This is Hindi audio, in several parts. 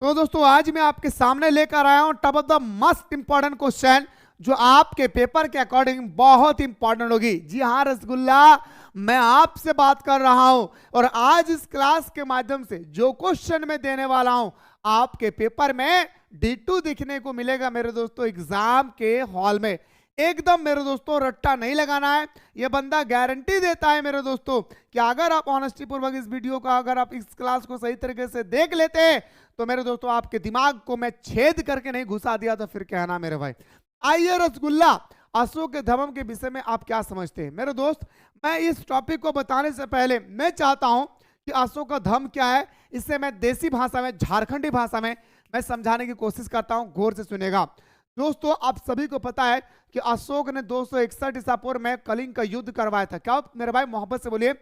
तो दोस्तों आज मैं आपके सामने लेकर आया हूं top of the most important question जो आपके पेपर के अकॉर्डिंग बहुत इंपॉर्टेंट होगी। जी हाँ रसगुल्ला, मैं आपसे बात कर रहा हूं और आज इस क्लास के माध्यम से जो क्वेश्चन मैं देने वाला हूं आपके पेपर में D2 दिखने को मिलेगा मेरे दोस्तों एग्जाम के हॉल में। एकदम मेरे दोस्तों रट्टा नहीं लगाना है, ये बंदा गारंटी देता है मेरे दोस्तों कि अगर आप ऑनेस्टी पूर्वक इस वीडियो का अगर आप इस क्लास को सही तरीके से देख लेते हैं तो मेरे दोस्तों आपके दिमाग को मैं छेद करके नहीं घुसा दिया तो फिर कहना मेरे भाई। आइए रसगुल्ला, अशोक के धर्म के विषय में आप क्या समझते हैं मेरे दोस्त। मैं इस टॉपिक को बताने से पहले मैं चाहता हूं कि अशोक का धर्म क्या है, इससे मैं देसी भाषा में झारखंडी भाषा में मैं समझाने की कोशिश करता हूं, गौर से सुनेगा दोस्तों। आप सभी को पता है कि अशोक ने 261 ईसा पूर्व में कलिंग का युद्ध करवाया था। क्या मेरे भाई मोहब्बत से बोलिए,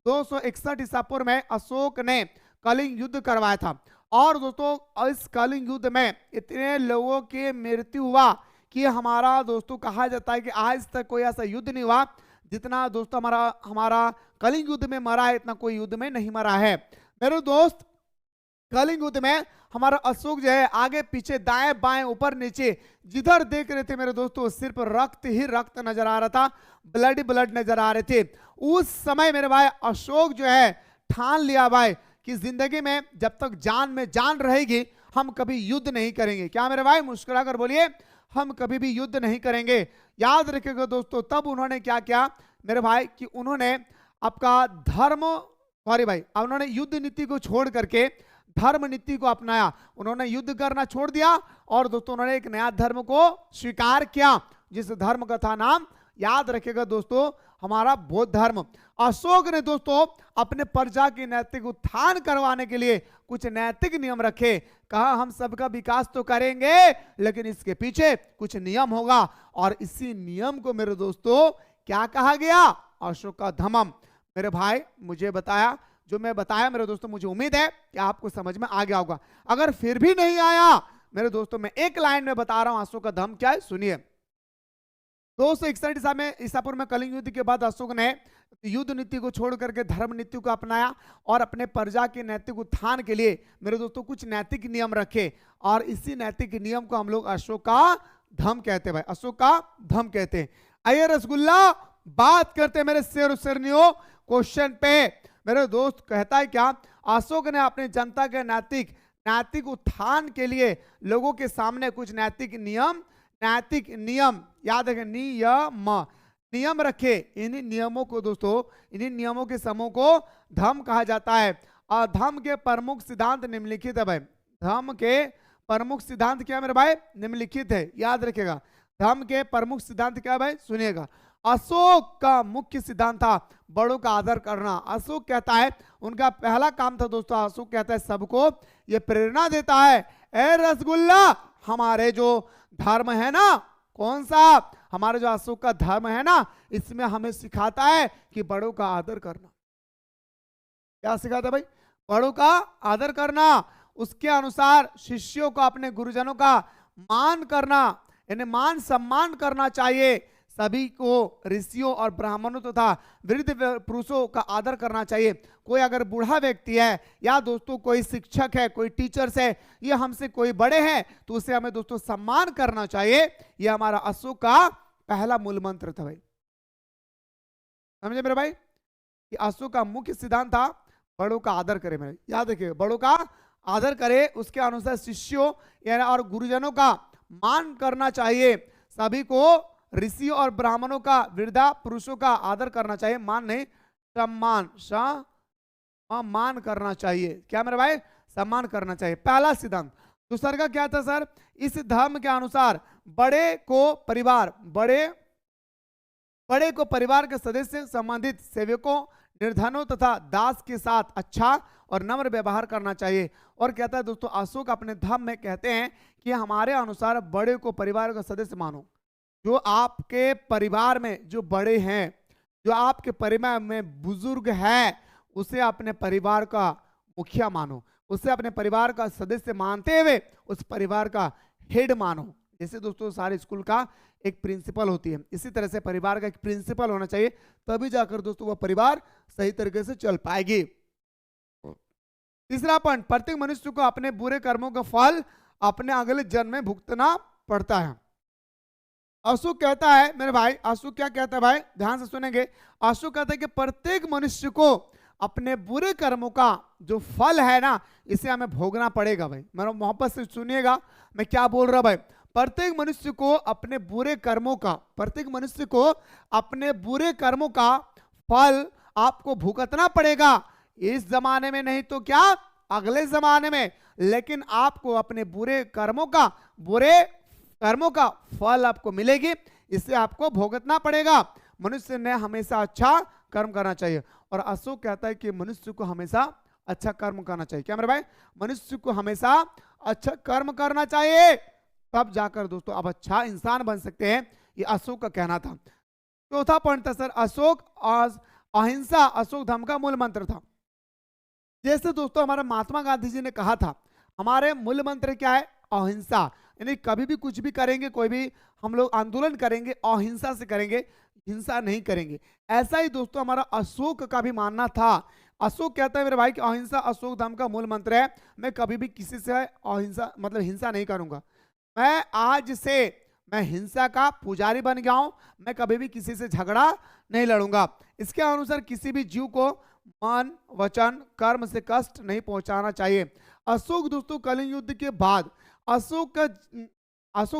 261 ईसा पूर्व में अशोक ने कलिंग युद्ध करवाया था। और दोस्तों इस कलिंग युद्ध में इतने लोगों की मृत्यु हुआ कि हमारा दोस्तों कहा जाता है कि आज तक कोई ऐसा युद्ध नहीं हुआ जितना दोस्तों हमारा कलिंग युद्ध में मरा है, इतना कोई युद्ध में नहीं मरा है मेरे दोस्त। कलिंग युद्ध में हमारा अशोक जो है आगे पीछे दाएं बाएं ऊपर नीचे जिधर देख रहे थे मेरे दोस्तों सिर्फ रक्त ही रक्त नजर आ रहा था, ब्लड ही ब्लड नजर आ रहे थे। उस समय मेरे भाई अशोक जो है ठान लिया भाई कि जिंदगी में जब तक जान में जान रहेगी हम कभी युद्ध नहीं करेंगे। क्या मेरे भाई, मुस्कुरा कर बोलिए, हम कभी भी युद्ध नहीं करेंगे। याद रखिएगा दोस्तों, तब उन्होंने क्या किया मेरे भाई कि उन्होंने आपका धर्म सॉरी भाई उन्होंने युद्ध नीति को छोड़ करके धर्म नीति को अपनाया। उन्होंने युद्ध करना छोड़ दिया और दोस्तों उन्होंने एक नया धर्म को स्वीकार किया जिस धर्म का था नाम, याद रखिएगा दोस्तों, हमारा बौद्ध धर्म। अशोक ने दोस्तों अपने प्रजा की नैतिक उत्थान करवाने के लिए कुछ नैतिक नियम रखे। कहा हम सबका विकास तो करेंगे लेकिन इसके पीछे कुछ नियम होगा और इसी नियम को मेरे दोस्तों क्या कहा गया, अशोक का धर्म। मेरे भाई मुझे बताया जो मैं बताया मेरे दोस्तों, मुझे उम्मीद है कि आपको समझ में आ गया होगा। अगर फिर भी नहीं आया मेरे दोस्तों, मैं एक लाइन में बता रहा हूं अशोक का धर्म क्या है, सुनिए। 261 ईसा पूर्व में कलिंग युद्ध के बाद अशोक ने युद्ध नीति को छोड़ करके धर्म नीति को अपनाया और अपने प्रजा के नैतिक उत्थान के लिए मेरे दोस्तों कुछ नैतिक नियम रखे और इसी नैतिक नियम को हम लोग अशोक का धर्म कहते हैं भाई, अशोक का धर्म कहते हैं। आइए रसगुल्ला बात करते हैं मेरे शेर शेरनियों क्वेश्चन पे। मेरे दोस्त कहता है क्या, अशोक ने अपनी जनता के नैतिक उत्थान के लिए लोगों के सामने कुछ नैतिक नियम याद रखें, नियम रखे। इन्हीं नियमों को दोस्तों, इन्हीं नियमों के समूह को धर्म कहा जाता है। और धर्म के प्रमुख सिद्धांत निम्नलिखित है भाई। धर्म के प्रमुख सिद्धांत क्या है मेरे भाई, निम्नलिखित है, याद रखेगा। धर्म के प्रमुख सिद्धांत क्या है भाई, सुनिएगा। अशोक का मुख्य सिद्धांत था बड़ों का आदर करना। अशोक कहता है, उनका पहला काम था दोस्तों, अशोक कहता है सबको ये प्रेरणा देता है, ए रसगुल्ला हमारे जो धर्म है ना, कौन सा हमारे जो अशोक का धर्म है ना, इसमें हमें सिखाता है कि बड़ों का आदर करना। क्या सिखाता है भाई, बड़ों का आदर करना। उसके अनुसार शिष्यों को अपने गुरुजनों का मान करना, यानी मान सम्मान करना चाहिए। सभी को ऋषियों और ब्राह्मणों तथा वृद्ध पुरुषों का आदर करना चाहिए। कोई अगर बूढ़ा व्यक्ति है या दोस्तों कोई शिक्षक है, कोई टीचर्स है, ये हमसे कोई बड़े हैं तो उसे हमें दोस्तों सम्मान करना चाहिए। ये हमारा अशोक का पहला मूल मंत्र था भाई, समझे मेरे भाई। कि अशोक का मुख्य सिद्धांत था बड़ों का आदर करे मेरे, याद रखिए, बड़ों का आदर करे। उसके अनुसार शिष्यों यानी और गुरुजनों का मान करना चाहिए। सभी को ऋषियों और ब्राह्मणों का, वृद्धा पुरुषों का आदर करना चाहिए, मान नहीं सम्मान करना चाहिए। क्या मेरे भाई, सम्मान करना चाहिए, पहला सिद्धांत। दूसरा का क्या था सर, इस धर्म के अनुसार बड़े को परिवार के सदस्य संबंधित सेवकों, निर्धनों तथा दास के साथ अच्छा और नम्र व्यवहार करना चाहिए। और कहता है दोस्तों अशोक अपने धर्म में कहते हैं कि हमारे अनुसार बड़े को परिवार का सदस्य मानो। जो आपके परिवार में जो बड़े हैं, जो आपके परिवार में बुजुर्ग है, उसे अपने परिवार का मुखिया मानो, उसे अपने परिवार का सदस्य मानते हुए उस परिवार का हेड मानो। जैसे दोस्तों सारे स्कूल का एक प्रिंसिपल होती है, इसी तरह से परिवार का एक प्रिंसिपल होना चाहिए, तभी जाकर दोस्तों वह परिवार सही तरीके से चल पाएगी। तीसरा पॉइंट, प्रत्येक मनुष्य को अपने बुरे कर्मों का फल अपने अगले जन्म में भुगतना पड़ता है। अशोक कहता है मेरे भाई, अशोक क्या कहता है भाई, ध्यान से सुनेंगे। अशोक कहता है कि प्रत्येक मनुष्य को अपने बुरे कर्मों का जो फल है ना, इसे हमें भोगना पड़ेगा भाई। मेरा मोहब्बत से सुनिएगा मैं क्या बोल रहा भाई। प्रत्येक मनुष्य को अपने बुरे कर्मों का, प्रत्येक मनुष्य को अपने बुरे कर्मों का फल आपको भुगतना पड़ेगा। इस जमाने में नहीं तो क्या, अगले जमाने में, लेकिन आपको अपने बुरे कर्मों का फल आपको मिलेगी, इससे आपको भुगतना पड़ेगा। मनुष्य ने हमेशा अच्छा कर्म करना चाहिए। और अशोक कहता है कि मनुष्य को हमेशा अच्छा कर्म करना चाहिए। क्या मेरे भाई, मनुष्य को हमेशा अच्छा कर्म करना चाहिए, तब जाकर दोस्तों आप अच्छा इंसान बन सकते हैं। ये अशोक का कहना था। चौथा पॉइंट था सर, अशोक अहिंसा अशोक धर्म का मूल मंत्र था। जैसे दोस्तों हमारे महात्मा गांधी जी ने कहा था, हमारे मूल मंत्र क्या है, अहिंसा। यानी कभी भी कुछ भी करेंगे, कोई भी हम लोग आंदोलन करेंगे, अहिंसा से करेंगे, हिंसा नहीं करेंगे। ऐसा ही दोस्तों हमारा अशोक का भी मानना था। अशोक कहता है मेरे भाई कि अहिंसा अशोक धर्म का मूल मंत्र है। मैं कभी भी किसी से अहिंसा मतलब हिंसा नहीं करूंगा। मैं आज से मैं हिंसा का पुजारी बन गया हूं। मैं कभी भी किसी से झगड़ा नहीं लड़ूंगा। इसके अनुसार किसी भी जीव को मन वचन कर्म से कष्ट नहीं पहुंचाना चाहिए। अशोक दोस्तों कलिंग युद्ध के बाद, अशोक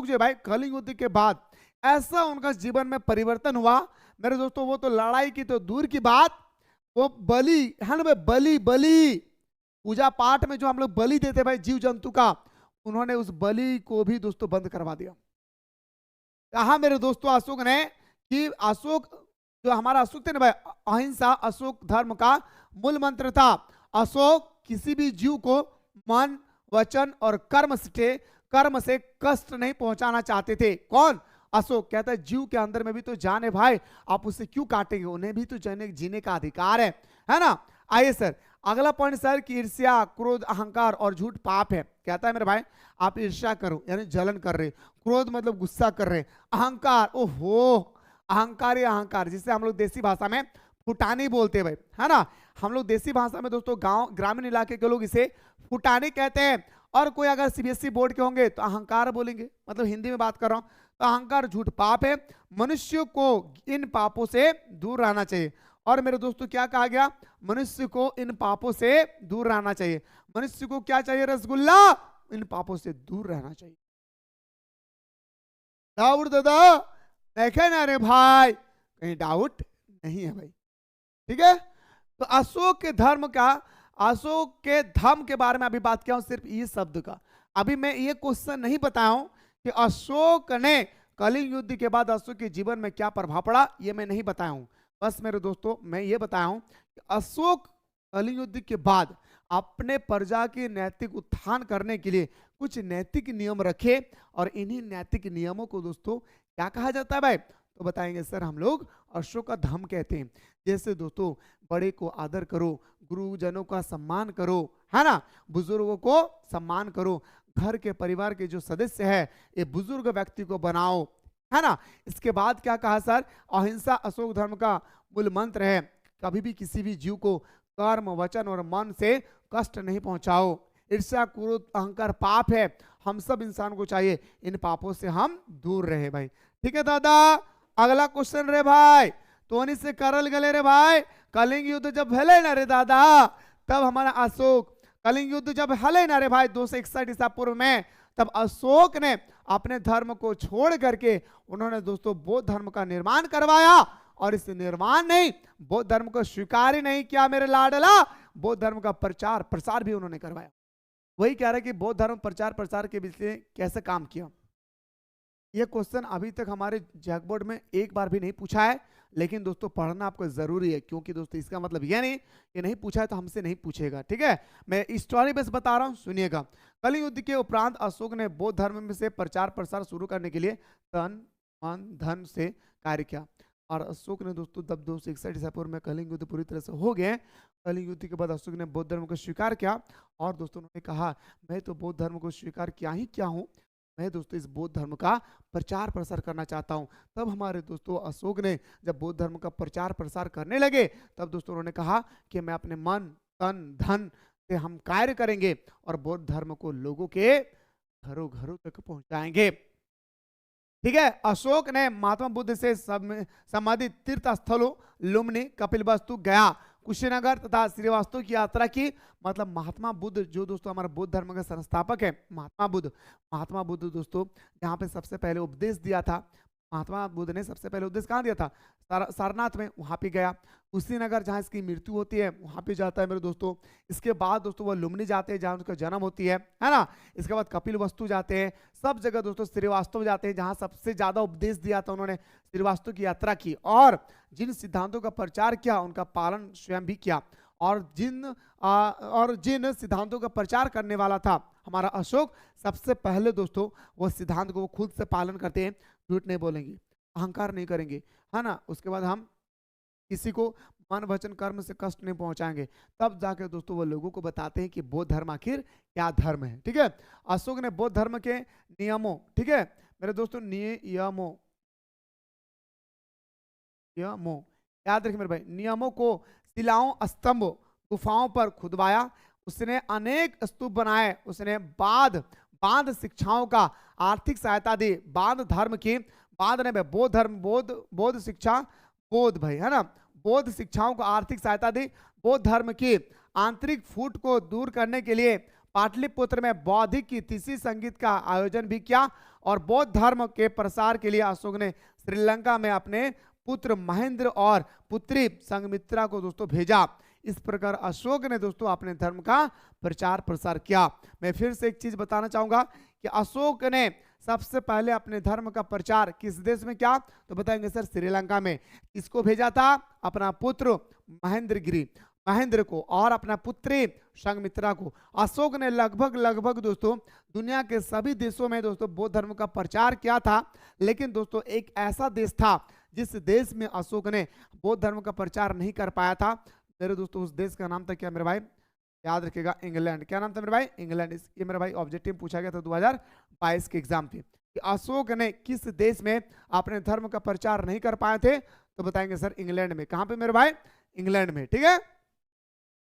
जो भाई कलिंग युद्ध के बाद ऐसा उनका जीवन में परिवर्तन हुआ मेरे दोस्तों, वो तो लड़ाई की तो दूर की बात, वो बलि है ना भाई, बलि पूजा पाठ में जो हम लोग बलि देते भाई जीव जंतु का, उन्होंने उस बलि को भी दोस्तों बंद करवा दिया। कहा मेरे दोस्तों अशोक ने कि अशोक जो हमारा अशोक थे ना भाई, अहिंसा अशोक धर्म का मूल मंत्र था। अशोक किसी भी जीव को मन वचन और कर्म से कष्ट नहीं पहुंचाना चाहते थे। कौन, अशोक। कहता है जीव के अंदर में भी तो जान है भाई, आप उसे क्यों काटेंगे, उन्हें भी तो जीने का अधिकार है ना। आइए सर अगला पॉइंट सर कि ईर्ष्या क्रोध अहंकार और झूठ पाप है। कहता है मेरे भाई आप ईर्ष्या करो यानी जलन कर रहे, क्रोध मतलब गुस्सा कर रहे, अहंकार ओहो अहंकार जिसे हम लोग देसी भाषा में फुटानी बोलते हैं भाई, है ना। हम लोग देसी भाषा में दोस्तों गांव ग्रामीण इलाके के लोग इसे फुटानी कहते हैं। और कोई अगर सीबीएसई बोर्ड के होंगे तो अहंकार बोलेंगे, मतलब हिंदी में बात कर रहा हूं। तो अहंकार झूठ पाप है। मनुष्य को इन पापों से दूर रहना चाहिए। और मेरे दोस्तों क्या कहा गया, मनुष्य को इन पापों से दूर रहना चाहिए। मनुष्य को क्या चाहिए रसगुल्ला, इन पापों से दूर रहना चाहिए। डाउट दादा देखे ना रे भाई, कहीं डाउट नहीं है भाई, ठीक है। तो अशोक के धर्म के बारे में अभी बात किया हूं, सिर्फ ये शब्द का। अभी मैं ये क्वेश्चन नहीं बताया हूं कि अशोक ने कलिंग युद्ध के बाद अशोक के जीवन में क्या प्रभाव पड़ा, ये मैं नहीं बताया हूं। बस मेरे दोस्तों मैं ये बताया हूं कि अशोक कलिंग युद्ध के बाद अपने प्रजा के नैतिक उत्थान करने के लिए कुछ नैतिक नियम रखे। और इन्हीं नैतिक नियमों को दोस्तों क्या कहा जाता है भाई, तो बताएंगे सर हम लोग अशोक का धर्म कहते हैं। जैसे दोस्तों बड़े को आदर करो, गुरुजनों का सम्मान करो, है ना, बुजुर्गों को सम्मान करो, घर के परिवार के जो सदस्य है ये बुजुर्ग व्यक्ति को बनाओ, है ना। इसके बाद क्या कहा सर, अहिंसा अशोक धर्म का मूल मंत्र है। कभी भी किसी भी जीव को कर्म वचन और मन से कष्ट नहीं पहुंचाओ। ईर्ष्या क्रोध अहंकार पाप है, हम सब इंसान को चाहिए इन पापों से हम दूर रहे भाई, ठीक है दादा। अगला क्वेश्चन रे भाई, तो से करल गले रे भाई, कलिंग युद्ध जब भले ना रे दादा, तब हमारा अशोक कलिंग युद्ध जब हले ना रे भाई 261 ईसा पूर्व में, तब अशोक ने अपने धर्म को छोड़ करके उन्होंने दोस्तों बौद्ध धर्म का निर्माण करवाया। और इस निर्माण नहीं, बौद्ध धर्म को स्वीकार ही नहीं किया मेरे लाडला, बौद्ध धर्म का प्रचार प्रसार भी उन्होंने करवाया। वही कह रहे कि बौद्ध धर्म प्रचार प्रसार के बीच में कैसे काम किया। ये क्वेश्चन अभी तक हमारे जैक बोर्ड में एक बार भी नहीं पूछा है, लेकिन दोस्तों पढ़ना आपको जरूरी है, क्योंकि दोस्तों इसका मतलब यह नहीं कि नहीं पूछा है तो हमसे नहीं पूछेगा, ठीक है। मैं स्टोरी बस बता रहा हूं, सुनिएगा। कलिंग युद्ध के उपरांत अशोक ने बौद्ध धर्म में से प्रचार प्रसार शुरू करने के लिए तन मन धन से कार्य किया। और अशोक ने दोस्तों जब 261 ईसा पूर्व में कलिंग युद्ध पूरी तरह से हो गए, कलिंग युद्ध के बाद अशोक ने बौद्ध धर्म को स्वीकार किया। और दोस्तों उन्होंने कहा मैं तो बौद्ध धर्म को स्वीकार किया हूँ, मैं दोस्तों इस बौद्ध धर्म का प्रचार प्रसार करना चाहता हूं। तब हमारे दोस्तों अशोक ने जब बौद्ध धर्म का प्रचार प्रसार करने लगे, तब दोस्तों उन्होंने कहा कि मैं अपने मन तन धन से हम कार्य करेंगे और बौद्ध धर्म को लोगों के घरों घरों तक पहुंचाएंगे। ठीक है। अशोक ने महात्मा बुद्ध से संबंधित तीर्थ स्थलों लुम्बिनी, कपिलवस्तु, गया, कुशीनगर तथा श्रीवास्तव की यात्रा की। मतलब महात्मा बुद्ध जो दोस्तों हमारा बौद्ध धर्म के संस्थापक है, महात्मा बुद्ध दोस्तों जहाँ पे सबसे पहले उपदेश दिया था, महात्मा बुद्ध ने सबसे पहले उपदेश कहाँ दिया था? सारनाथ में, वहाँ पे गया। कुशीनगर जहाँ इसकी मृत्यु होती है वहाँ पे जाता है मेरे दोस्तों। इसके बाद दोस्तों वो लुम्बिनी जाते हैं जहाँ उनका जन्म होती है ना। इसके बाद कपिलवस्तु जाते हैं, सब जगह दोस्तों श्रीवास्तव जाते हैं जहाँ सबसे ज्यादा उपदेश दिया था उन्होंने, श्रीवास्तव की यात्रा की और जिन सिद्धांतों का प्रचार किया उनका पालन स्वयं भी किया। और जिन सिद्धांतों का प्रचार करने वाला था हमारा अशोक, सबसे पहले दोस्तों वो सिद्धांत को वो खुद से पालन करते हैं, झूठ नहीं बोलेंगे, अहंकार नहीं करेंगे, है ना। उसके बाद हम किसी को मन वचन कर्म से कष्ट नहीं पहुंचाएंगे, तब जाकर दोस्तों वो लोगों को बताते हैं कि बौद्ध धर्म आखिर क्या धर्म है। ठीक है। अशोक ने बौद्ध धर्म के नियमों, ठीक है मेरे दोस्तों, नियमों याद रखिए मेरे भाई, नियमों को शिलाओं, स्तंभ, गुफाओं पर खुदवाया। उसने अनेक स्तूप बनाए। उसने बांध शिक्षाओं का आर्थिक सहायता दी। बांध धर्म की, बांध ने बौद्ध धर्म, बौद्ध शिक्षा, बौद्ध भाई है ना, बौद्ध शिक्षाओं को आर्थिक सहायता दी। बौद्ध धर्म की आंतरिक फूट को दूर करने के लिए पाटलिपुत्र में बौद्धिक की तीसरी संगीत का आयोजन भी किया। और बौद्ध धर्म के प्रसार के लिए अशोक ने श्रीलंका में अपने पुत्र महेंद्र और पुत्री संघमित्रा को दोस्तों भेजा। इस प्रकार अशोक ने दोस्तों अपने धर्म का प्रचार प्रसार किया। मैं फिर से एक चीज बताना चाहूंगा कि अशोक ने सबसे पहले अपने धर्म का प्रचार किस देश में किया? तो बताएंगे सर श्रीलंका में। किसको भेजा था? अपना पुत्र महेंद्र को और अपना पुत्री संघमित्रा को। अशोक ने लगभग दोस्तों दुनिया के सभी देशों में दोस्तों बौद्ध धर्म का प्रचार किया था। लेकिन दोस्तों एक ऐसा देश था जिस देश में अशोक ने बौद्ध धर्म का प्रचार नहीं कर पाया था मेरे दोस्तों। उस देश का नाम था क्या मेरे भाई? याद रखिएगा, इंग्लैंड। क्या नाम था मेरे भाई? इंग्लैंड। ये मेरे भाई ऑब्जेक्टिव पूछा गया था 2022 के एग्जाम पे कि अशोक ने किस देश में अपने धर्म का प्रचार नहीं कर पाए थे? तो बताएंगे सर इंग्लैंड में। कहां पे मेरे भाई? इंग्लैंड में। ठीक है।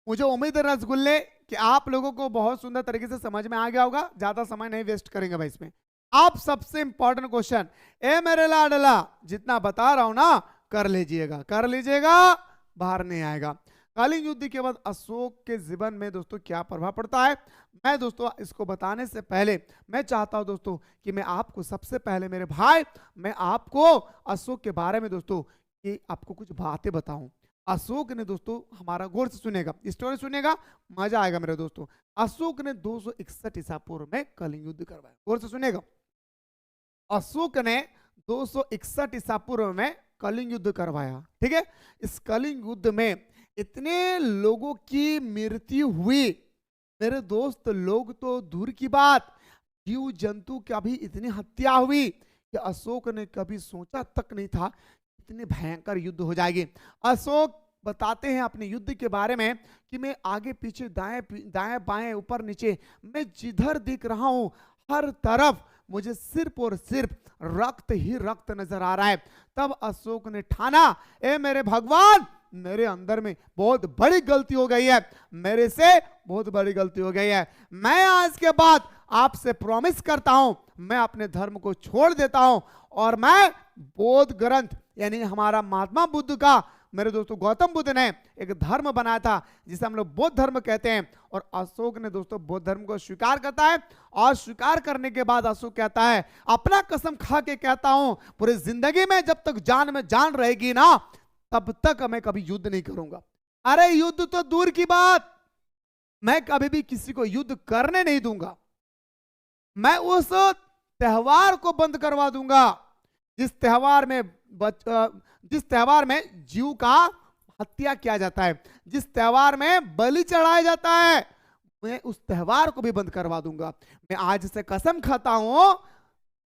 मुझे उम्मीद है रसगुल्ले कि आप लोगों को बहुत सुंदर तरीके से समझ में आ गया होगा। ज्यादा समय नहीं वेस्ट करेंगे भाई इसमें। आप सबसे इंपॉर्टेंट क्वेश्चन, ए मेरे लाडला, जितना बता रहा हूं ना कर लीजिएगा, बाहर नहीं आएगा। कलिंग युद्ध के बाद अशोक के जीवन में दोस्तों क्या प्रभाव पड़ता है? मैं दोस्तों इसको बताने से पहले मैं चाहता हूं दोस्तों कि मैं आपको सबसे पहले मेरे भाई, मैं आपको अशोक के बारे में दोस्तों कि आपको कुछ बातें बताऊं। अशोक ने दोस्तों, हमारा गौर से सुनेगा, स्टोरी सुनेगा, मजा आएगा मेरे दोस्तों। अशोक ने 261 ईसा पूर्व में कलिंग युद्ध करवाया। गौर से सुनेगा। अशोक ने 261 ईसा पूर्व में कलिंग युद्ध करवाया। ठीक है। इस कलिंग युद्ध में इतने लोगों की मृत्यु हुई मेरे दोस्त, लोग तो दूर की बात, जीव जंतु का भी इतनी हत्या हुई कि अशोक ने कभी सोचा तक नहीं था इतनी भयंकर युद्ध हो जाएगी। अशोक बताते हैं अपने युद्ध के बारे में कि मैं आगे पीछे दाएं बाएं ऊपर नीचे, मैं जिधर दिख रहा हूं हर तरफ मुझे सिर्फ और सिर्फ रक्त ही रक्त नजर आ रहा है। तब अशोक ने ठाना, ए मेरे भगवान, मेरे अंदर में बहुत बड़ी गलती हो गई है, मेरे से बहुत बड़ी गलती हो गई है। मैं आज के बाद आपसे प्रॉमिस करता हूं, मैं अपने धर्म को छोड़ देता हूं और मैं बौद्ध ग्रंथ यानी हमारा महात्मा बुद्ध का, मेरे दोस्तों गौतम बुद्ध ने एक धर्म बनाया था जिसे हम लोग बौद्ध धर्म कहते हैं। और अशोक ने दोस्तों बौद्ध धर्म को स्वीकार करता है और स्वीकार करने के बाद अशोक कहता है, अपना कसम खा के कहता हूं पूरी जिंदगी में जब तक जान में जान रहेगी ना तब तक मैं कभी युद्ध नहीं करूंगा। अरे युद्ध तो दूर की बात, मैं कभी भी किसी को युद्ध करने नहीं दूंगा। मैं उस त्योहार को बंद करवा दूंगा जिस त्योहार में जीव का हत्या किया जाता है, जिस त्योहार में बलि चढ़ाया जाता है, मैं उस त्योहार को भी बंद करवा दूंगा। मैं आज से कसम खाता हूं,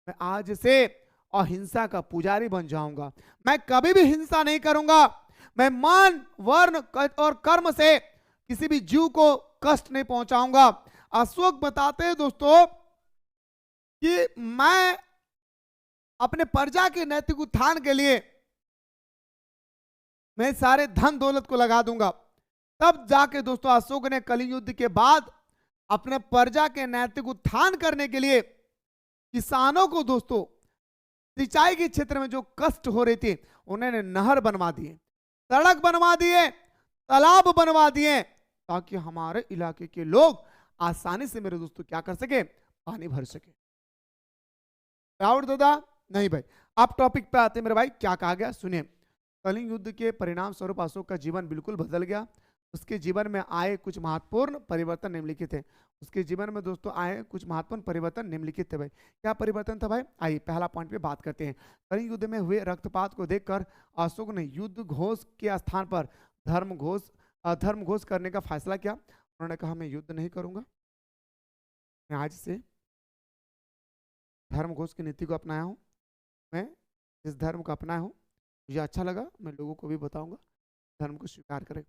मैं आज से अहिंसा का पुजारी बन जाऊंगा। मैं कभी भी हिंसा नहीं करूंगा। मैं मन वर्ण और कर्म से किसी भी जीव को कष्ट नहीं पहुंचाऊंगा। अशोक बताते हैं दोस्तों कि मैं अपने प्रजा के नैतिक उत्थान के लिए मैं सारे धन दौलत को लगा दूंगा। तब जाके दोस्तों अशोक ने कलिंग युद्ध के बाद अपने प्रजा के नैतिक उत्थान करने के लिए किसानों को दोस्तों सिंचाई के क्षेत्र में जो कष्ट हो रहे थे उन्होंने नहर बनवा दिए, सड़क बनवा दिए, तालाब बनवा दिए, ताकि हमारे इलाके के लोग आसानी से मेरे दोस्तों क्या कर सके, पानी भर सके। डाउट दादा नहीं भाई। आप टॉपिक पे आते मेरे भाई, क्या कहा गया सुनिए। कलिंग युद्ध के परिणाम स्वरूप अशोक का जीवन बिल्कुल बदल गया। उसके जीवन में आए कुछ महत्वपूर्ण परिवर्तन निम्नलिखित है। उसके जीवन में दोस्तों आए कुछ महत्वपूर्ण परिवर्तन निम्नलिखित थे भाई। क्या परिवर्तन था भाई, आइए पहला पॉइंट पे बात करते हैं। कलिंग युद्ध में हुए रक्तपात को देखकर अशोक ने युद्ध घोष के स्थान पर धर्म घोष करने का फैसला किया। उन्होंने कहा मैं युद्ध नहीं करूंगा, मैं आज से धर्म घोष की नीति को अपनाया हूं। मैं इस धर्म को अपनाया हूं, मुझे अच्छा लगा, मैं लोगों को भी बताऊंगा धर्म को स्वीकार करें।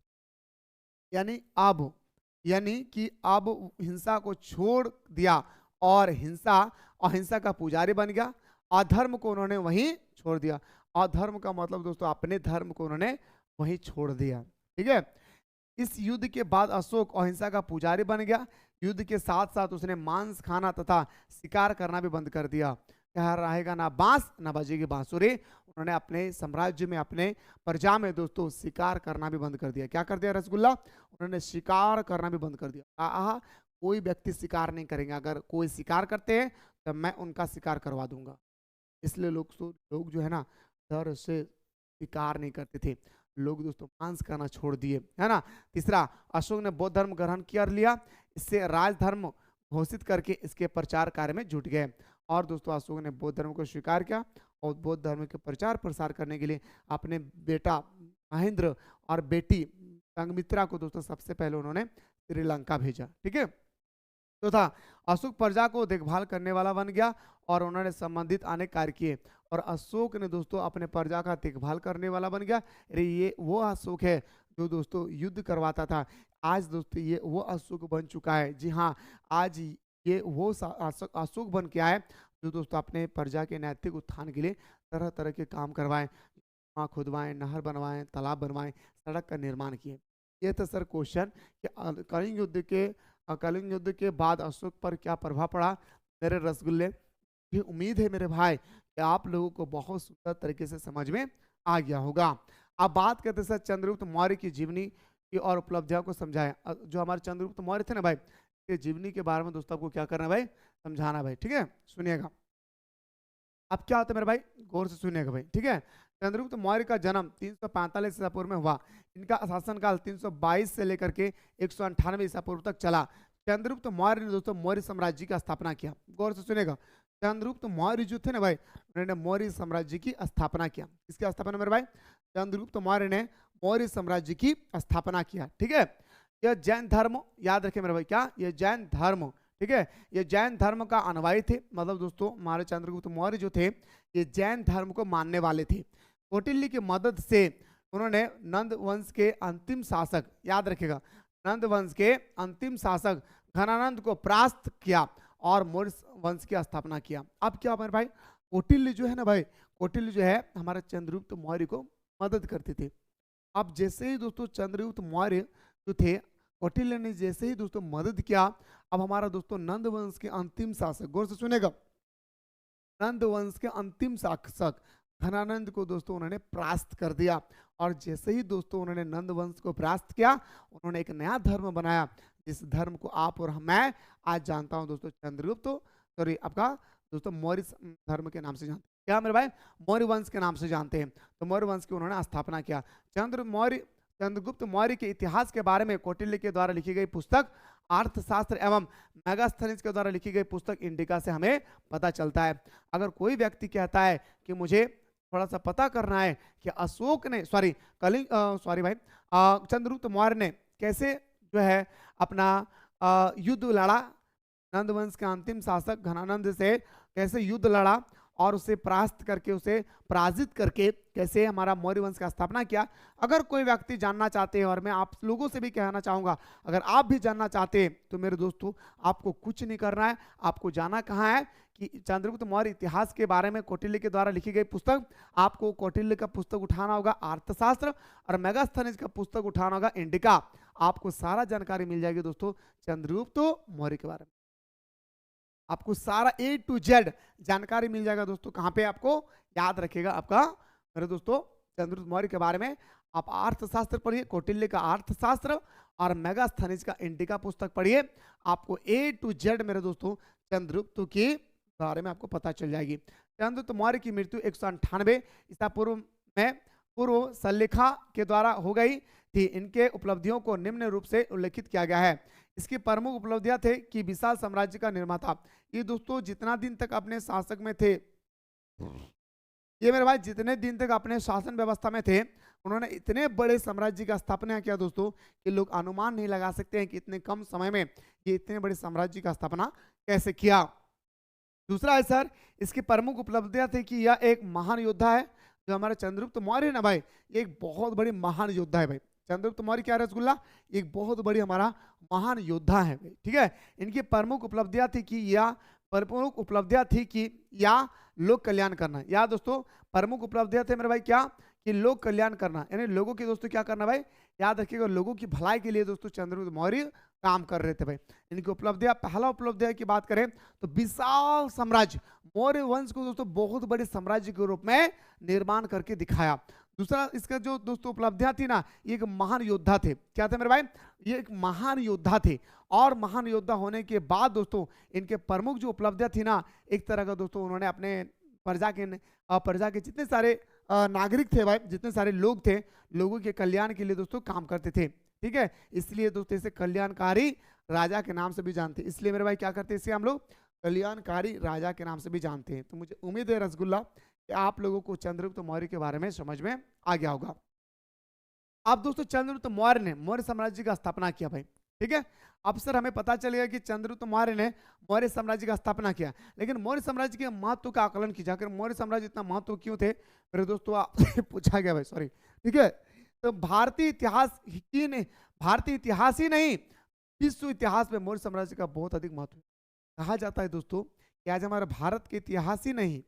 यानी कि अब हिंसा को छोड़ दिया और अहिंसा का पुजारी बन गया। अधर्म को उन्होंने वहीं छोड़ दिया। अधर्म का मतलब दोस्तों अपने धर्म को उन्होंने वहीं छोड़ दिया। ठीक है। इस युद्ध के बाद अशोक अहिंसा का पुजारी बन गया। युद्ध के साथ साथ उसने मांस खाना तथा शिकार करना भी बंद कर दिया। क्या रहेगा, ना बांस ना बजेगी बांसुरी। उन्होंने अपने साम्राज्य में, अपने प्रजा में दोस्तों शिकार करना भी बंद कर दिया। क्या कर दिया रसगुल्ला, उन्होंने शिकार करना भी बंद कर दिया। कोई व्यक्ति शिकार नहीं करेंगे, अगर कोई शिकार करते हैं तो मैं उनका शिकार करवा दूंगा। इसलिए लोग जो है ना डर से शिकार नहीं करते थे। लोग दोस्तों मांस खाना छोड़ दिए, है ना। तीसरा, अशोक ने बौद्ध धर्म ग्रहण कर लिया। इससे राजधर्म घोषित करके इसके प्रचार कार्य में जुट गए। और दोस्तों अशोक ने बौद्ध धर्म को स्वीकार किया और बौद्ध धर्म के प्रचार प्रसार करने के लिए अपने बेटा महेंद्र और बेटी संघमित्रा को दोस्तों सबसे पहले उन्होंने श्रीलंका भेजा। ठीक है। तो था अशोक प्रजा को देखभाल करने वाला बन गया और उन्होंने संबंधित अनेक कार्य किए। और अशोक ने दोस्तों अपने प्रजा का देखभाल करने वाला बन गया। अरे ये वो अशोक है जो दोस्तों युद्ध करवाता था। आज दोस्तों ये वो अशोक बन चुका है। जी हाँ, आज ये वो अशोक बन के आए जो दोस्तों अपने प्रजा के नैतिक उत्थान के लिए तरह तरह के काम करवाएं, कुआं खुदवाएं, नहर बनवाएं, तालाब बनवाएं, सड़क का निर्माण किए। ये था सर क्वेश्चन कि कलिंग युद्ध के बाद अशोक पर क्या प्रभाव पड़ा। मेरे रसगुल्ले, ये उम्मीद है मेरे भाई कि आप लोगों को बहुत सुंदर तरीके से समझ में आ गया होगा। अब बात करते सर चंद्रगुप्त मौर्य की जीवनी की और उपलब्धियों को समझाया। जो हमारे चंद्रगुप्त मौर्य थे ना भाई, के जीवनी के बारे में दोस्तों आपको क्या करना है भाई, समझाना भाई। ठीक है, सुनिएगा। अब क्या होता है मेरे भाई, गौर से सुनिएगा भाई। ठीक है। चंद्रगुप्त मौर्य का जन्म 345 ईसा पूर्व में हुआ। इनका शासनकाल 322 से लेकर के 198 ईसा पूर्व तक चला। चंद्रगुप्त मौर्य ने दोस्तों मौर्य साम्राज्य की स्थापना किया। गौर से सुनेगा। चंद्रगुप्त मौर्य जो थे ना भाई, उन्होंने मौर्य साम्राज्य की स्थापना किया। किसकी स्थापना मेरे भाई, चंद्रगुप्त मौर्य ने मौर्य साम्राज्य की स्थापना किया। ठीक है। यह जैन धर्म, याद रखें मेरे भाई, क्या ये जैन धर्म, ठीक है, ये जैन धर्म का अनुयायी थे। मतलब दोस्तों हमारे चंद्रगुप्त मौर्य जो थे ये जैन धर्म को मानने वाले थे। कौटिल्य की मदद से उन्होंने नंद वंश के अंतिम शासक, याद रखेगा, नंद वंश के अंतिम शासक घनानंद को परास्त किया और मौर्य वंश की स्थापना किया। अब क्या मेरे भाई, कौटिल्य जो है ना भाई, कौटिल्य जो है हमारे चंद्रगुप्त मौर्य को मदद करते थे। अब जैसे ही दोस्तों चंद्रगुप्त मौर्य जो थे, कौटिल्य ने जैसे ही दोस्तों मदद किया, अब हमारा दोस्तों नंद वंश के अंतिम शासक, गौर से सुनेगा, नंद वंश के अंतिम शासक घनानंद को दोस्तों उन्होंने परास्त कर दिया। और जैसे ही दोस्तों उन्होंने नंद वंश को परास्त किया, उन्होंने एक नया धर्म बनाया, जिस धर्म को आप और मैं आज जानता हूं दोस्तों चंद्रगुप्त, सॉरी आपका दोस्तों मौर्य धर्म के नाम से जानते हैं। क्या मेरे भाई, मौर्य वंश के नाम से जानते हैं। तो मौर्य वंश की उन्होंने स्थापना किया। चंद्रगुप्त मौर्य के इतिहास के बारे में कौटिल्य के द्वारा लिखी गई पुस्तक अर्थशास्त्र एवं मेगास्थनीज के द्वारा लिखी गई पुस्तक इंडिका से हमें पता चलता है। अगर कोई व्यक्ति कहता है कि मुझे थोड़ा सा पता करना है कि अशोक ने चंद्रगुप्त मौर्य ने कैसे जो है अपना युद्ध लड़ा, नंद वंश के अंतिम शासक घनानंद से कैसे युद्ध लड़ा और उसे परास्त करके, उसे पराजित करके कैसे हमारा मौर्य वंश का स्थापना किया, अगर कोई व्यक्ति जानना चाहते हैं, और मैं आप लोगों से भी कहना चाहूँगा अगर आप भी जानना चाहते हैं, तो मेरे दोस्तों आपको कुछ नहीं करना है। आपको जाना कहाँ है कि चंद्रगुप्त मौर्य इतिहास के बारे में कौटिल्य के द्वारा लिखी गई पुस्तक, आपको कौटिल्य का पुस्तक उठाना होगा अर्थशास्त्र, और मेगास्थनीज का पुस्तक उठाना होगा इंडिका। आपको सारा जानकारी मिल जाएगी दोस्तों चंद्रगुप्त मौर्य के बारे में, आपको सारा A to Z जानकारी मिल जाएगा दोस्तों। कहाँ पे आपको याद रखेगा आपका मेरे दोस्तों चंद्रगुप्त मौर्य के बारे में। आप अर्थशास्त्र पढ़िए, कौटिल्य का अर्थशास्त्र और मेगास्थनीज का इंडिका पुस्तक पढ़िए, आपको A to Z मेरे दोस्तों चंद्रगुप्त के बारे में आपको पता चल जाएगी। चंद्रगुप्त मौर्य की मृत्यु 198 ईसा पूर्व में पूर्व सल्लिखा के द्वारा हो गई थी। इनके उपलब्धियों को निम्न रूप से उल्लेखित किया गया है। इसकी प्रमुख उपलब्धियां थे कि विशाल साम्राज्य का निर्माता। ये दोस्तों जितना दिन तक अपने शासक में थे, ये मेरे भाई जितने दिन तक अपने शासन व्यवस्था में थे, उन्होंने इतने बड़े साम्राज्य का स्थापना किया दोस्तों कि लोग अनुमान नहीं लगा सकते हैं कि इतने कम समय में ये इतने बड़े साम्राज्य का स्थापना कैसे किया। दूसरा है सर, इसकी प्रमुख उपलब्धियां थी कि यह एक महान योद्धा है। जो हमारा चंद्रगुप्त मौर्य ना भाई, ये एक बहुत बड़ी महान योद्धा है भाई। चंद्रगुप्त मौर्य क्या रसगुल्ला, एक बहुत बड़ी हमारा महान योद्धा है भाई, ठीक है। इनकी प्रमुख उपलब्धियां थी कि या लोक कल्याण करना। या दोस्तों प्रमुख उपलब्धियां थे मेरे भाई क्या, कि लोक कल्याण करना, यानी लोगों की दोस्तों क्या करना भाई, याद रखिएगा लोगों की भलाई के लिए दोस्तों चंद्रगुप्त मौर्य काम कर रहे थे भाई। इनकी उपलब्धियां, पहला उपलब्धियां की बात करें तो विशाल साम्राज्य, मौर्य वंश को दोस्तों बहुत बड़े साम्राज्य के रूप में निर्माण करके दिखाया। दूसरा इसका जो दोस्तों उपलब्धियां थी ना, ये एक महान योद्धा थे। क्या थे मेरे भाई, ये एक महान योद्धा थे। और महान योद्धा होने के बाद दोस्तों इनके प्रमुख जो उपलब्धियां थी ना, एक तरह का दोस्तों उन्होंने अपने प्रजा के जितने सारे नागरिक थे भाई, जितने सारे लोग थे, लोगों के कल्याण के लिए दोस्तों काम करते थे, ठीक है। इसलिए दोस्तों इसे कल्याणकारी राजा के नाम से भी जानते हैं। इसलिए मेरे भाई क्या करते हैं, इसे हम लोग कल्याणकारी राजा के नाम से भी जानते हैं। तो मुझे उम्मीद है रसगुल्ला कि आप लोगों को चंद्रगुप्त मौर्य के बारे में समझ में आ गया होगा। अब दोस्तों चंद्रगुप्त मौर्य ने मौर्य साम्राज्य का स्थापना किया भाई, ठीक है। अब सर हमें पता चलेगा कि चंद्रगुप्त मौर्य ने मौर्य साम्राज्य का स्थापना किया, लेकिन मौर्य साम्राज्य के महत्व का आकलन कीजिए। आखिर मौर्य साम्राज्य इतना महत्व क्यों थे मेरे दोस्तों, आपसे पूछा गया भाई, सॉरी, ठीक है। तो भारतीय इतिहास ही नहीं, विश्व इतिहास में मौर्य साम्राज्य का बहुत अधिक महत्व है। कहा जाता है दोस्तों कि आज हमारा भारत के इतिहास ही नहीं,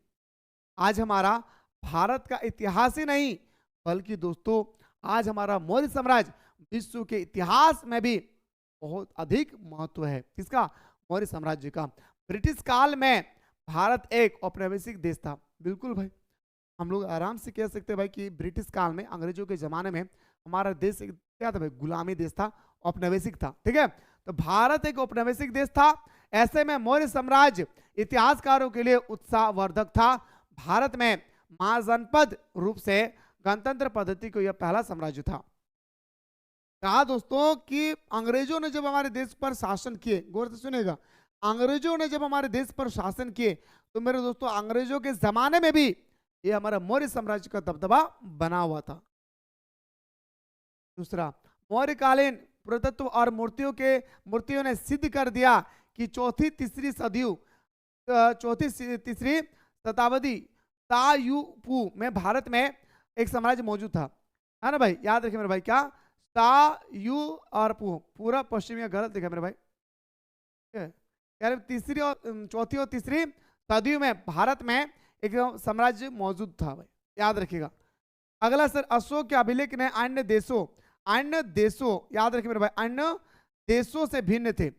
आज हमारा भारत का इतिहास ही नहीं, बल्कि दोस्तों आज हमारा मौर्य साम्राज्य विश्व के इतिहास में भी बहुत अधिक महत्व है। किसका, मौर्य साम्राज्य का। ब्रिटिश काल में भारत एक औपनिवेशिक देश था। बिल्कुल भाई, हम लोग आराम से कह सकते हैं भाई कि ब्रिटिश काल में, अंग्रेजों के जमाने में हमारा देश क्या था भाई, गुलामी देश था, औपनिवेशिक था, ठीक है। तो भारत एक औपनिवेशिक देश था। ऐसे में मौर्य साम्राज्य इतिहासकारों के लिए उत्साहवर्धक था। भारत में महाजनपद रूप से गणतंत्र पद्धति को यह पहला साम्राज्य था। कहा दोस्तों कि अंग्रेजों ने जब हमारे देश पर शासन किए, गौर से सुनेगा, अंग्रेजों ने जब हमारे देश पर शासन किए तो मेरे दोस्तों अंग्रेजों के जमाने में भी ये हमारा मौर्य साम्राज्य का दबदबा बना हुआ था। दूसरा, मौर्यकालीन पुरातत्व और मूर्तियों ने सिद्ध कर दिया कि चौथी तीसरी शताब्दी तायुपू में भारत में एक साम्राज्य मौजूद था, है ना भाई। याद रखिए मेरे भाई, क्या तायु और पूरा पश्चिमी गलत लिखा मेरे भाई, तीसरी और चौथी और तीसरी सदियों में भारत में एक साम्राज्य मौजूद था भाई, याद रखिएगा। अगला सर, अशोक के अभिलेख ने अन्य देशों याद रखिए मेरे भाई, अन्य देशों से भिन्न थे।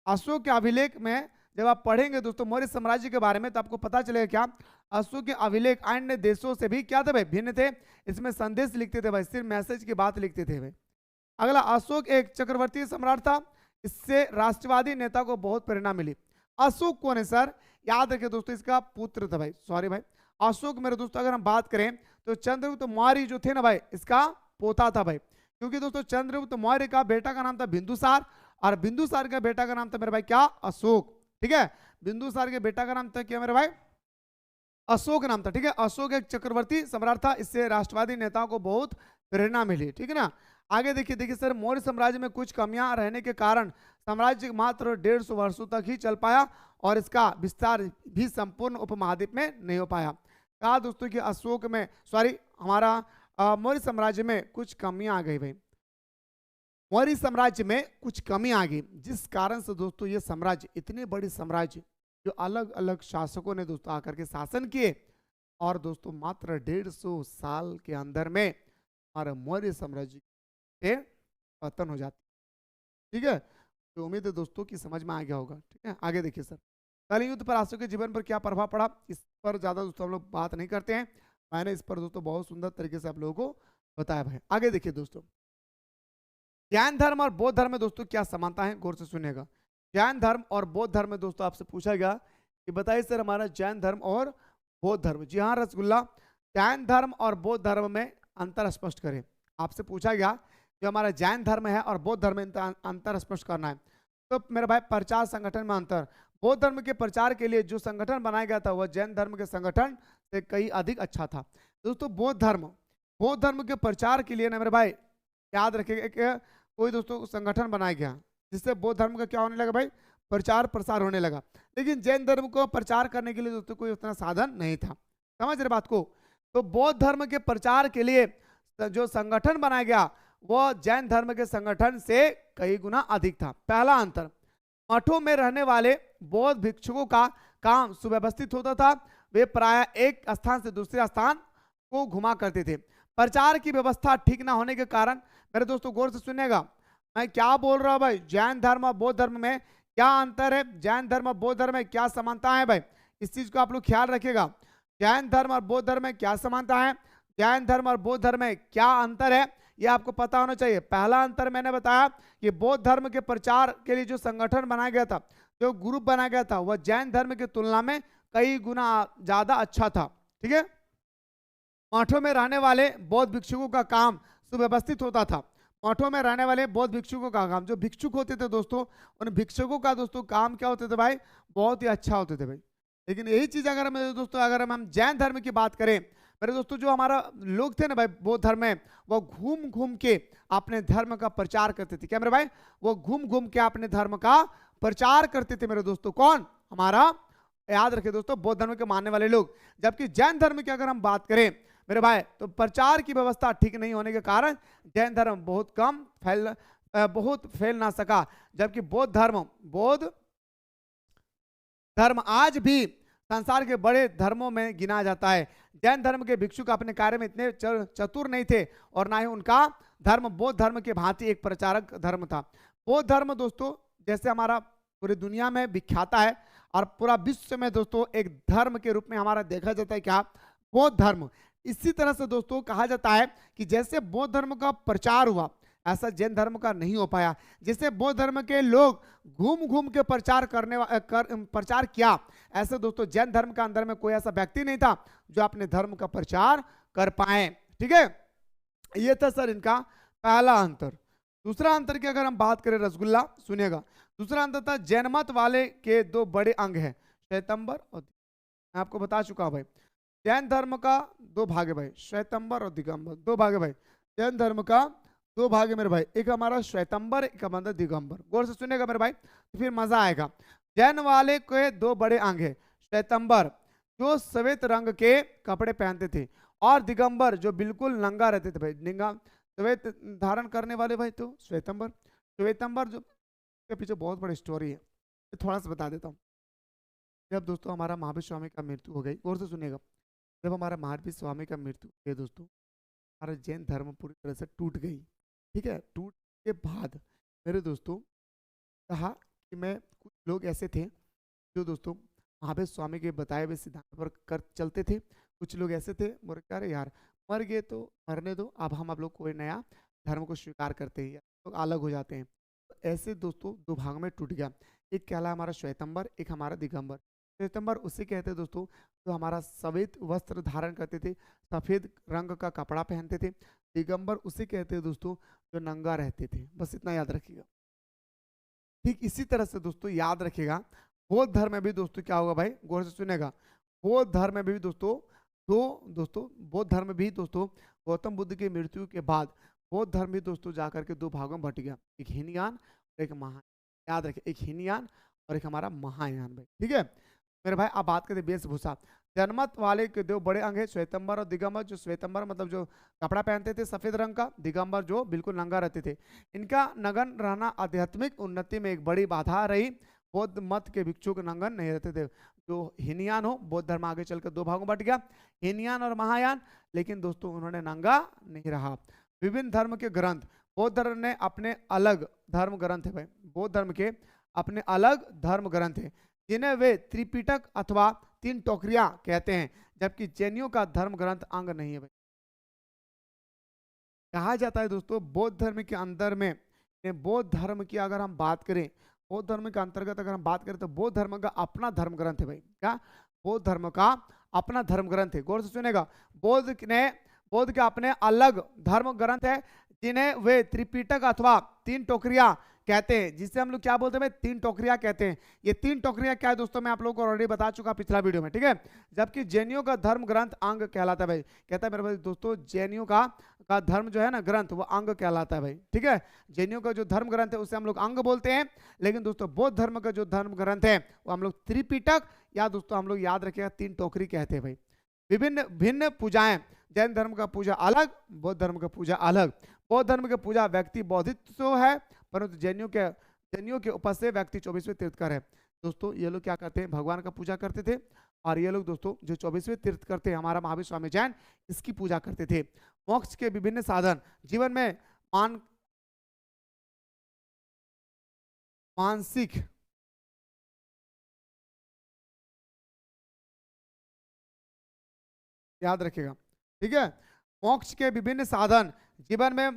अशोक के अभिलेख में जब आप पढ़ेंगे दोस्तों मौर्य साम्राज्य के बारे में तो आपको पता चलेगा क्या, अशोक के अभिलेख अन्य देशों से भी क्या थे भाई, भिन्न थे। इसमें संदेश लिखते थे भाई, सिर्फ मैसेज की बात लिखते थे भाई। अगला, अशोक एक चक्रवर्ती सम्राट था, इससे राष्ट्रवादी नेता को बहुत प्रेरणा मिली। अशोक कौन है सर, याद रखिए दोस्तों, इसका पुत्र था भाई, सॉरी भाई। अशोक मेरे दोस्तों अगर हम बात करें तो चंद्रगुप्त मौर्य जो थे ना भाई, इसका पोता था भाई। क्योंकि दोस्तों चंद्रगुप्त मौर्य का बेटा का नाम था बिंदुसार, और बिंदुसार का बेटा का नाम था मेरे भाई क्या, अशोक, ठीक है। बिंदुसार के बेटा का नाम था क्या मेरे भाई, अशोक नाम था, ठीक है। अशोक एक चक्रवर्ती सम्राट था, इससे राष्ट्रवादी नेताओं को बहुत प्रेरणा मिली, ठीक है ना। आगे देखिए सर, मौर्य साम्राज्य में कुछ कमियां रहने के कारण साम्राज्य मात्र 150 वर्षों तक ही चल पाया और इसका विस्तार भी संपूर्ण उपमहाद्वीप में नहीं हो पाया। कहा दोस्तों कि अशोक में हमारा मौर्य साम्राज्य में कुछ कमियां आ गई भाई, मौर्य साम्राज्य में कुछ कमी आ गई, जिस कारण से दोस्तों ये साम्राज्य, इतने बड़े साम्राज्य जो अलग अलग शासकों ने दोस्तों आकर के शासन किए, और दोस्तों मात्र 150 साल के अंदर में हमारा मौर्य साम्राज्य के पतन हो जाती है। ठीक है, तो उम्मीद है दोस्तों की समझ में आ गया होगा। ठीक है, आगे देखिए सर, कलियुग पर अशोक के जीवन पर क्या प्रभाव पड़ा, इस पर ज्यादा दोस्तों हम लोग बात नहीं करते हैं। मैंने इस पर दोस्तों बहुत सुंदर तरीके से आप लोगों को बताया भाई। आगे देखिए दोस्तों, जैन धर्म और बौद्ध धर्म में दोस्तों क्या समानता है, गौर से सुनिएगा। जैन धर्म और बौद्ध धर्म में दोस्तों आपसे पूछा गया कि बताइए सर हमारा जैन धर्म और बौद्ध धर्म। जी हाँ रसगुल्ला, जैन धर्म और बौद्ध धर्म में अंतर स्पष्ट करें। आपसे पूछा गया जो हमारा जैन धर्म है और बौद्ध धर्म में अंतर स्पष्ट करना है। तो मेरे भाई प्रचार संगठन में अंतर, बौद्ध धर्म के प्रचार के लिए जो संगठन बनाया गया था वह जैन धर्म के संगठन से कहीं अधिक अच्छा था। दोस्तों बौद्ध धर्म के प्रचार के लिए ना मेरे भाई याद रखिएगा, कोई दोस्तों संगठन बनाया गया जिससे बौद्ध धर्म का क्या होने लगा भाई, प्रचार प्रसार होने लगा। लेकिन जैन धर्म को प्रचार करने के लिए दोस्तों कोई उतना साधन नहीं था। समझ रहे बात को। तो बौद्ध धर्म के प्रचार के लिए जो संगठन बनाया गया वह जैन धर्म के संगठन से कई गुना अधिक था। पहला अंतर, मठों में रहने वाले बौद्ध भिक्षुकों का काम सुव्यवस्थित होता था। वे प्राय एक स्थान से दूसरे स्थान को घुमा करते थे। प्रचार की व्यवस्था ठीक ना होने के कारण, मेरे दोस्तों गौर से सुनिएगा मैं क्या बोल रहा हूं भाई, जैन धर्म और बौद्ध धर्म में क्या अंतर है, जैन धर्म और बौद्ध धर्म में क्या समानता है भाई, इस चीज को आप लोग ख्याल रखिएगा। जैन धर्म और बौद्ध धर्म में क्या समानता है, जैन धर्म और बौद्ध धर्म में क्या अंतर है, ये आपको पता होना चाहिए। पहला अंतर मैंने बताया कि बौद्ध धर्म के प्रचार के लिए जो संगठन बनाया गया था, जो ग्रुप बनाया गया था, वह जैन धर्म की तुलना में कई गुना ज्यादा अच्छा था। ठीक है, मठों में रहने वाले बौद्ध भिक्षुकों का काम सुव्यवस्थित होता था। मठों में रहने वाले बौद्ध भिक्षुकों का काम, जो भिक्षुक होते थे दोस्तों, उन भिक्षुकों का दोस्तों काम क्या होते थे भाई, बहुत ही अच्छा होते थे भाई। लेकिन यही चीज अगर मेरे दोस्तों अगर हम जैन धर्म की बात करें, मेरे दोस्तों जो हमारा लोग थे ना भाई बौद्ध धर्म में, वो घूम घूम के अपने धर्म का प्रचार करते थे। क्या मेरे भाई, वो घूम घूम के अपने धर्म का प्रचार करते थे मेरे दोस्तों। कौन, हमारा याद रखे दोस्तों बौद्ध धर्म के मानने वाले लोग। जबकि जैन धर्म की अगर हम बात करें मेरे भाई, तो प्रचार की व्यवस्था ठीक नहीं होने के कारण जैन धर्म बहुत फैल ना सका। जबकि बौद्ध धर्म आज भी संसार के बड़े धर्मों में गिना जाता है। जैन धर्म के भिक्षुक अपने कार्य में इतने चतुर नहीं थे और ना ही उनका धर्म बौद्ध धर्म के भांति एक प्रचारक धर्म था। बौद्ध धर्म दोस्तों जैसे हमारा पूरी दुनिया में विख्यात है और पूरा विश्व में दोस्तों एक धर्म के रूप में हमारा देखा जाता है क्या, बौद्ध धर्म। इसी तरह से दोस्तों कहा जाता है कि जैसे बौद्ध धर्म का प्रचार हुआ ऐसा जैन धर्म का नहीं हो पाया। जैसे बौद्ध धर्म के लोग घूम घूम के प्रचार किया, ऐसे दोस्तों जैन धर्म के अंदर में कोई ऐसा व्यक्ति नहीं था जो अपने धर्म का प्रचार कर पाए। ठीक है, ये था सर इनका पहला अंतर। दूसरा अंतर की अगर हम बात करें रसगुल्ला सुनिएगा, दूसरा अंतर था जैन मत वाले के दो बड़े अंग हैं, श्वेतंबर और मैं आपको बता चुका भाई। जैन धर्म का दो भाग है भाई, श्वेतंबर और दिगंबर, दो भाग है भाई। जैन धर्म का दो भाग है मेरे भाई, एक हमारा श्वेतंबर, एक हमारा दिगंबर। गौर से सुनेगा मेरे भाई तो फिर मजा आएगा। जैन वाले के दो बड़े अंग है, श्वेतंबर जो श्वेत रंग के कपड़े पहनते थे और दिगंबर जो बिल्कुल नंगा रहते थे भाई। श्वेत धारण करने वाले भाई तो श्वेतंबर जो के पीछे बहुत बड़ी स्टोरी है, थोड़ा सा बता देता हूँ। जब दोस्तों हमारा महावीर स्वामी का मृत्यु हो गई, गौर से सुनेगा, जब हमारा महावीर स्वामी का मृत्यु हो गया दोस्तों, हमारा जैन धर्म पूरी तरह से टूट गई। ठीक है, टूट के बाद मेरे दोस्तों कहा कि मैं, कुछ लोग ऐसे थे जो दोस्तों महावीर स्वामी के बताए हुए सिद्धांत पर कर चलते थे। कुछ लोग ऐसे थे बोले अरे यार मर गए तो मरने दो, अब हम लोग कोई नया धर्म को स्वीकार करते हैं, लोग अलग हो जाते हैं। तो ऐसे दोस्तों दो भाग में टूट गया, एक कहला हमारा श्वेतंबर, एक हमारा दिगंबर। श्वेतंबर उसे कहते हैं दोस्तों जो हमारा सफेद वस्त्र धारण करते थे, सफेद रंग का कपड़ा पहनते थे। दिगंबर उसे कहते हैं दोस्तों जो नंगा रहते थे। बस इतना याद रखिएगा। ठीक इसी तरह से दोस्तों याद रखिएगा बौद्ध धर्म में भी दोस्तों क्या होगा भाई, गौर से सुनेगा, बौद्ध धर्म में भी दोस्तों बौद्ध धर्म भी दोस्तों गौतम बुद्ध की मृत्यु के बाद बौद्ध धर्म भी दोस्तों जाकर के दो भागों में बट गया, एक हीनयान और एक महायान। याद रखिए, एक हीनयान और एक हमारा महायान भाई। ठीक है मेरे भाई, अब बात करते वेशभूषा। जनमत वाले के दो बड़े अंग है, श्वेतंबर और दिगंबर। जो श्वेतंबर मतलब जो कपड़ा पहनते थे सफेद रंग का, दिगंबर जो बिल्कुल नंगा रहते थे। इनका नगन रहना आध्यात्मिक उन्नति में एक बड़ी बाधा रही। बौद्ध मत के भिक्षु नंगन नहीं रहते थे। जो हीनयान हो, बौद्ध धर्म आगे चलकर दो भागों में बट गया, हीनयान और महायान, लेकिन दोस्तों उन्होंने नंगा नहीं रहा। विभिन्न धर्म के ग्रंथ, बौद्ध धर्म ने अपने अलग धर्म ग्रंथ है भाई, बौद्ध धर्म के अपने अलग धर्म ग्रंथ है जिन्हें वे त्रिपिटक अथवा तीन टोकरियां कहते हैं, जबकि जैनियों का धर्म ग्रंथ अंग नहीं है भाई। कहा जाता है दोस्तों बौद्ध धर्म के अंदर में, बौद्ध धर्म की अगर हम बात करें, बौद्ध धर्म के अंतर्गत अगर हम बात करें तो बौद्ध धर्म का अपना धर्म ग्रंथ है भाई। क्या? बौद्ध धर्म का अपना धर्म ग्रंथ है। गौर से सुनेगा, बौद्ध के अपने अलग धर्म ग्रंथ है जिन्हें वे त्रिपिटक अथवा तीन टोकरियां कहते हैं, जिसे हम लोग क्या बोलते हैं भाई? तीन टोकरियां कहते हैं। ये तीन टोकरियां क्या है दोस्तों, मैं आप लोगों को ऑलरेडी बता चुका पिछला वीडियो में, ठीक है। जबकि जैनियों का धर्म ग्रंथ अंग कहलाता है भाई। कहता है मेरे भाई दोस्तों, जैनियों का धर्म जो है ना ग्रंथ, वो अंग कहलाता है भाई, ठीक है। जैनियों का जो धर्म ग्रंथ है उसे हम लोग अंग बोलते हैं, लेकिन दोस्तों बौद्ध धर्म का जो धर्म ग्रंथ है वो हम लोग त्रिपिटक या दोस्तों हम लोग याद रखिएगा तीन टोकरी कहते हैं भाई। विभिन्न भिन्न पूजाएं, जैन धर्म का पूजा अलग, बौद्ध धर्म का पूजा अलग। बौद्ध धर्म की पूजा व्यक्ति बौद्धित्व है, परंतु जैनियों के ऊपर से व्यक्ति 24वें तीर्थकर है। दोस्तों ये लोग क्या करते हैं? भगवान का पूजा करते थे, और ये लोग दोस्तों जो 24वें तीर्थ करते हैं, हमारा महावीर स्वामी जैन, इसकी पूजा करते थे। मोक्ष के विभिन्न साधन, जीवन में मानसिक याद रखेगा, ठीक है। मोक्ष के विभिन्न साधन, जीवन में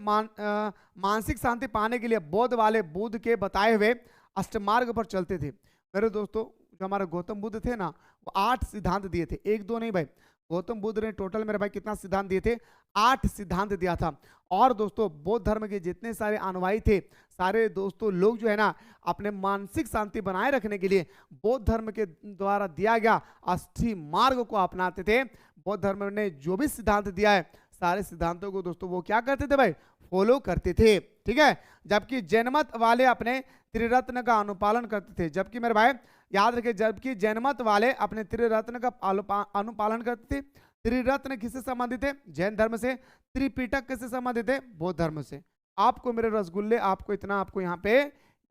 मानसिक शांति पाने के लिए बौद्ध वाले बुद्ध के बताए हुए अष्टमार्ग पर चलते थे। मेरे दोस्तों जो हमारे गौतम बुद्ध थे ना, वो 8 सिद्धांत दिए थे, एक दो नहीं भाई। गौतम बुद्ध ने टोटल मेरे भाई कितना सिद्धांत दिए थे? 8 सिद्धांत दिया था। और दोस्तों बौद्ध धर्म के जितने सारे अनुयायी थे, सारे दोस्तों लोग जो है ना, अपने मानसिक शांति बनाए रखने के लिए बौद्ध धर्म के द्वारा दिया गया अष्टी मार्ग को अपनाते थे। बौद्ध धर्म ने जो भी सिद्धांत दिया है, सारे सिद्धांतों को दोस्तों वो क्या करते थे भाई? फॉलो करते थे, ठीक है। जबकि जैनमत वाले अपने त्रिरत्न का अनुपालन करते थे। जबकि मेरे भाई याद रखे, जबकि जैनमत वाले अपने त्रिरत्न का अनुपालन करते थे। त्रिरत्न किससे संबंधित है? जैन धर्म से। त्रिपिटक किससे संबंधित है? बौद्ध धर्म से। आपको मेरे रसगुल्ले, आपको इतना आपको यहाँ पे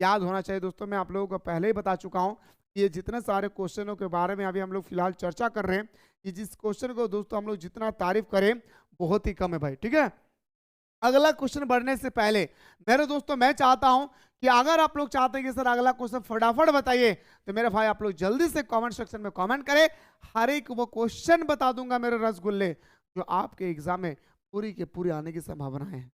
याद होना चाहिए दोस्तों। मैं आप लोगों को पहले ही बता चुका हूँ, ये जितने सारे क्वेश्चनों के बारे में अभी हम लोग फिलहाल चर्चा कर रहे हैं, कि जिस क्वेश्चन को दोस्तों हम लोग जितना तारीफ करें बहुत ही कम है भाई, ठीक है। अगला क्वेश्चन बढ़ने से पहले मेरे दोस्तों मैं चाहता हूं कि अगर आप लोग चाहते हैं कि सर अगला क्वेश्चन फटाफट बताइए, तो मेरे भाई आप लोग जल्दी से कमेंट सेक्शन में कमेंट करें। हर एक वो क्वेश्चन बता दूंगा मेरे रसगुल्ले, जो आपके एग्जाम में पूरी के पूरी आने की संभावना है।